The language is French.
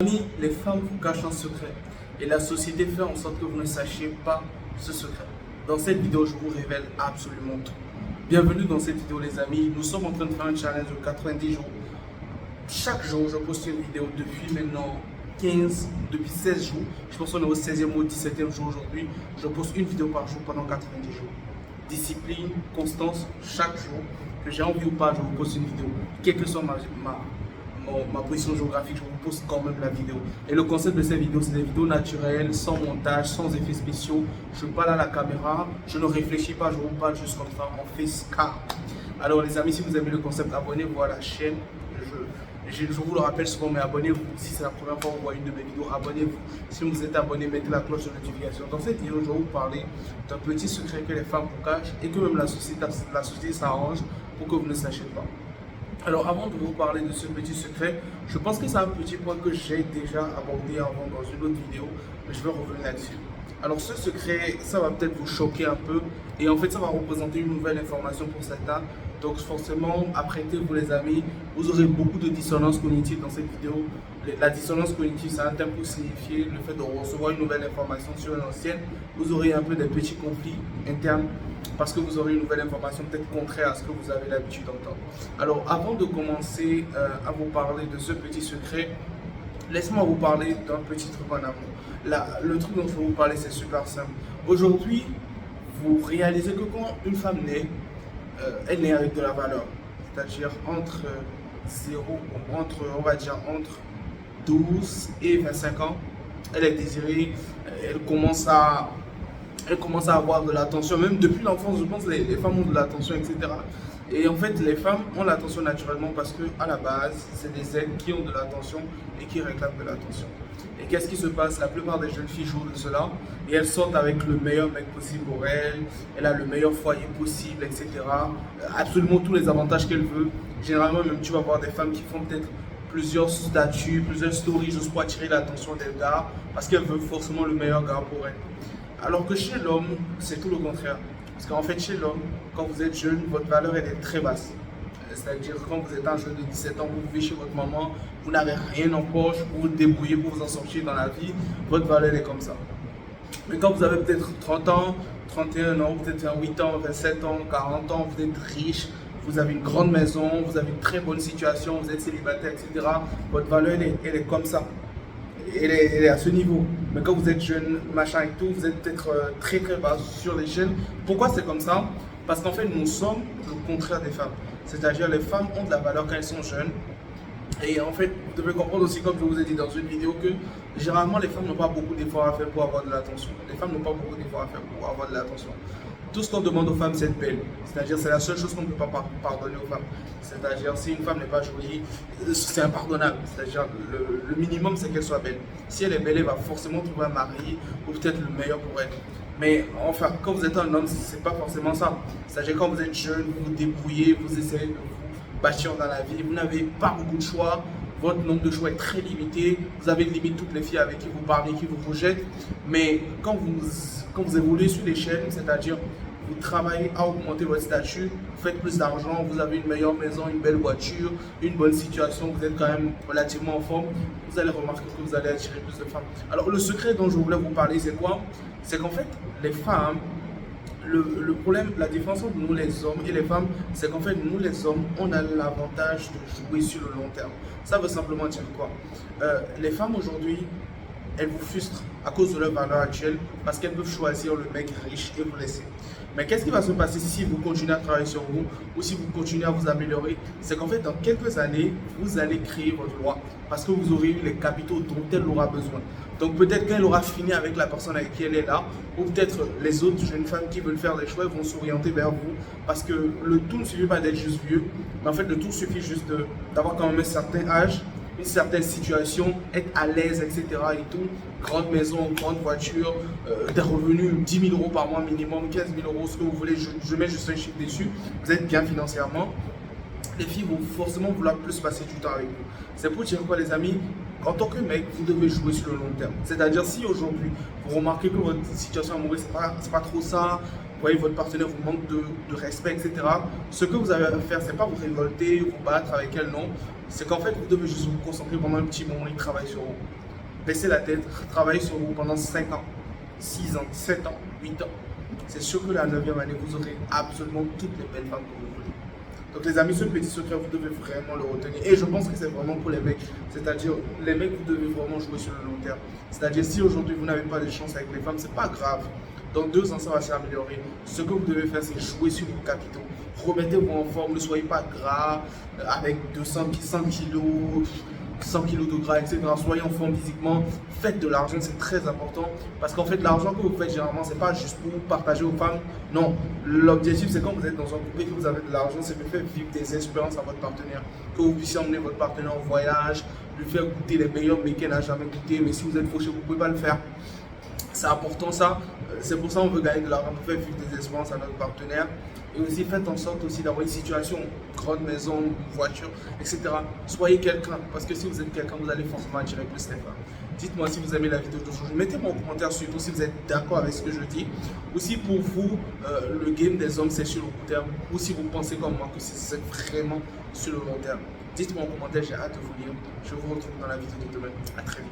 amis, les femmes vous cachent un secret et la société fait en sorte que vous ne sachiez pas ce secret. Dans cette vidéo, je vous révèle absolument tout. Bienvenue dans cette vidéo les amis, nous sommes en train de faire un challenge de 90 jours. Chaque jour, je poste une vidéo depuis maintenant 16 jours. Je pense qu'on est au 16e ou au 17e jour aujourd'hui. Je poste une vidéo par jour pendant 90 jours. Discipline, constance, chaque jour, que j'ai envie ou pas, je vous poste une vidéo. Quelle que soit ma position géographique, je vous poste quand même la vidéo. Et le concept de cette vidéo, c'est des vidéos naturelles, sans montage, sans effets spéciaux. Je parle à la caméra, je ne réfléchis pas, je vous parle juste comme ça, en face cam. Alors les amis, si vous aimez le concept, abonnez-vous à la chaîne. Je vous le rappelle souvent, mais abonnez-vous. Si c'est la première fois que vous voyez une de mes vidéos, abonnez-vous. Si vous êtes abonné, mettez la cloche de notification. Dans cette vidéo, je vais vous parler d'un petit secret que les femmes vous cachent et que même la société s'arrange pour que vous ne sachiez pas. Alors avant de vous parler de ce petit secret, je pense que c'est un petit point que j'ai déjà abordé avant dans une autre vidéo, mais je vais revenir là-dessus. Alors ce secret, ça va peut-être vous choquer un peu et en fait ça va représenter une nouvelle information pour certains. Donc forcément, apprêtez-vous les amis, vous aurez beaucoup de dissonance cognitive dans cette vidéo. La dissonance cognitive, c'est un terme pour signifier le fait de recevoir une nouvelle information sur une ancienne. Vous aurez un peu des petits conflits internes parce que vous aurez une nouvelle information peut-être contraire à ce que vous avez l'habitude d'entendre. Alors avant de commencer à vous parler de ce petit secret, laissez-moi vous parler d'un petit truc en amont. Le truc dont je vais vous parler, c'est super simple. Aujourd'hui, vous réalisez que quand une femme naît, elle naît avec de la valeur. C'est-à-dire entre 0, on va dire entre 12 et 25 ans, elle est désirée, elle commence à avoir de l'attention, même depuis l'enfance, je pense que les femmes ont de l'attention, etc. Et en fait, les femmes ont l'attention naturellement parce qu'à la base, c'est des êtres qui ont de l'attention et qui réclament de l'attention. Et qu'est-ce qui se passe? La plupart des jeunes filles jouent de cela et elles sortent avec le meilleur mec possible pour elles, elle a le meilleur foyer possible, etc. Absolument tous les avantages qu'elle veut. Généralement, même tu vas voir des femmes qui font peut-être plusieurs statuts, plusieurs stories juste pour attirer l'attention des gars parce qu'elles veulent forcément le meilleur gars pour elles. Alors que chez l'homme, c'est tout le contraire. Parce qu'en fait, chez l'homme, quand vous êtes jeune, votre valeur elle est très basse. C'est-à-dire quand vous êtes un jeune de 17 ans, vous vivez chez votre maman, vous n'avez rien en poche, vous vous débrouillez pour vous en sortir dans la vie, votre valeur est comme ça. Mais quand vous avez peut-être 30 ans, 31 ans, peut-être 28 ans, 27 ans, 40 ans, vous êtes riche, vous avez une grande maison, vous avez une très bonne situation, vous êtes célibataire, etc. Votre valeur elle est comme ça. Elle est à ce niveau. Mais quand vous êtes jeune, machin et tout, vous êtes peut-être très bas sur l'échelle. Pourquoi c'est comme ça? Parce qu'en fait, nous sommes le contraire des femmes. C'est-à-dire, les femmes ont de la valeur quand elles sont jeunes. Et en fait, vous devez comprendre aussi, comme je vous ai dit dans une vidéo, que généralement, les femmes n'ont pas beaucoup d'efforts à faire pour avoir de l'attention. Les femmes n'ont pas beaucoup d'efforts à faire pour avoir de l'attention. Tout ce qu'on demande aux femmes, c'est d'être belle. C'est-à-dire, c'est la seule chose qu'on ne peut pas pardonner aux femmes. C'est-à-dire, si une femme n'est pas jolie, c'est impardonnable. C'est-à-dire, le minimum, c'est qu'elle soit belle. Si elle est belle, elle va forcément trouver un mari ou peut-être le meilleur pour elle. Mais enfin, quand vous êtes un homme, c'est pas forcément ça. C'est-à-dire, quand vous êtes jeune, vous vous débrouillez, vous essayez de vous bâtir dans la vie, vous n'avez pas beaucoup de choix. Votre nombre de choix est très limité. Vous avez limite toutes les filles avec qui vous parlez, qui vous rejettent. Mais quand vous évoluez sur l'échelle, c'est-à-dire vous travaillez à augmenter votre statut, vous faites plus d'argent, vous avez une meilleure maison, une belle voiture, une bonne situation, vous êtes quand même relativement en forme, vous allez remarquer que vous allez attirer plus de femmes. Alors le secret dont je voulais vous parler, c'est quoi? C'est qu'en fait, les femmes, le problème, la différence entre nous les hommes et les femmes, c'est qu'en fait, nous les hommes, on a l'avantage de jouer sur le long terme. Ça veut simplement dire quoi? Les femmes aujourd'hui, elles vous frustrent à cause de leur valeur actuelle parce qu'elles peuvent choisir le mec riche et vous laisser. Mais qu'est-ce qui va se passer si vous continuez à travailler sur vous ou si vous continuez à vous améliorer? C'est qu'en fait, dans quelques années, vous allez créer votre loi parce que vous aurez eu les capitaux dont elle aura besoin. Donc peut-être qu'elle aura fini avec la personne avec qui elle est là, ou peut-être les autres jeunes femmes qui veulent faire des choix vont s'orienter vers vous parce que le tout ne suffit pas d'être juste vieux, mais en fait le tout suffit juste d'avoir quand même un certain âge, une certaine situation, être à l'aise, etc. et tout, grande maison, grande voiture, des revenus 10 000 € par mois minimum, 15 000 €, ce que vous voulez, je mets juste un chiffre dessus, vous êtes bien financièrement. Les filles vont forcément vouloir plus passer du temps avec vous. C'est pour dire quoi les amis? En tant que mec, vous devez jouer sur le long terme. C'est-à-dire, si aujourd'hui, vous remarquez que votre situation amoureuse, c'est pas trop ça, vous voyez, votre partenaire vous manque de respect, etc. Ce que vous avez à faire, c'est pas vous révolter, vous battre avec elle, non. C'est qu'en fait, vous devez juste vous concentrer pendant un petit moment et travailler sur vous. Baissez la tête, travaillez sur vous pendant 5 ans, 6 ans, 7 ans, 8 ans. C'est sûr que la 9e année, vous aurez absolument toutes les belles femmes que vous voulez. Donc les amis, ce petit secret, vous devez vraiment le retenir. Et je pense que c'est vraiment pour les mecs. C'est-à-dire, les mecs, vous devez vraiment jouer sur le long terme. C'est-à-dire, si aujourd'hui vous n'avez pas de chance avec les femmes, c'est pas grave. Dans 2 ans, ça va s'améliorer. Ce que vous devez faire, c'est jouer sur vos capitaux. Remettez-vous en forme, ne soyez pas gras, avec 200, 100 kilos, 100 kilos de gras, etc. Soyez en forme physiquement. Faites de l'argent, c'est très important. Parce qu'en fait, l'argent que vous faites généralement, c'est pas juste pour partager aux femmes. Non, l'objectif, c'est quand vous êtes dans un couple et que vous avez de l'argent, c'est de faire vivre des expériences à votre partenaire. Que vous puissiez emmener votre partenaire en voyage, lui faire goûter les meilleurs mets qu'elle n'a jamais goûté. Mais si vous êtes fauché, vous ne pouvez pas le faire. C'est important ça, c'est pour ça qu'on veut gagner de l'argent pour faire vivre des expériences à notre partenaire. Et aussi faites en sorte aussi d'avoir une situation, grande maison, voiture, etc. Soyez quelqu'un, parce que si vous êtes quelqu'un, vous allez forcément attirer plus les femmes. Dites-moi si vous aimez la vidéo d'aujourd'hui, mettez-moi en commentaire surtout si vous êtes d'accord avec ce que je dis. Ou si pour vous, le game des hommes c'est sur le court terme, ou si vous pensez comme moi que c'est vraiment sur le long terme. Dites-moi en commentaire, j'ai hâte de vous lire. Je vous retrouve dans la vidéo de demain. À très vite.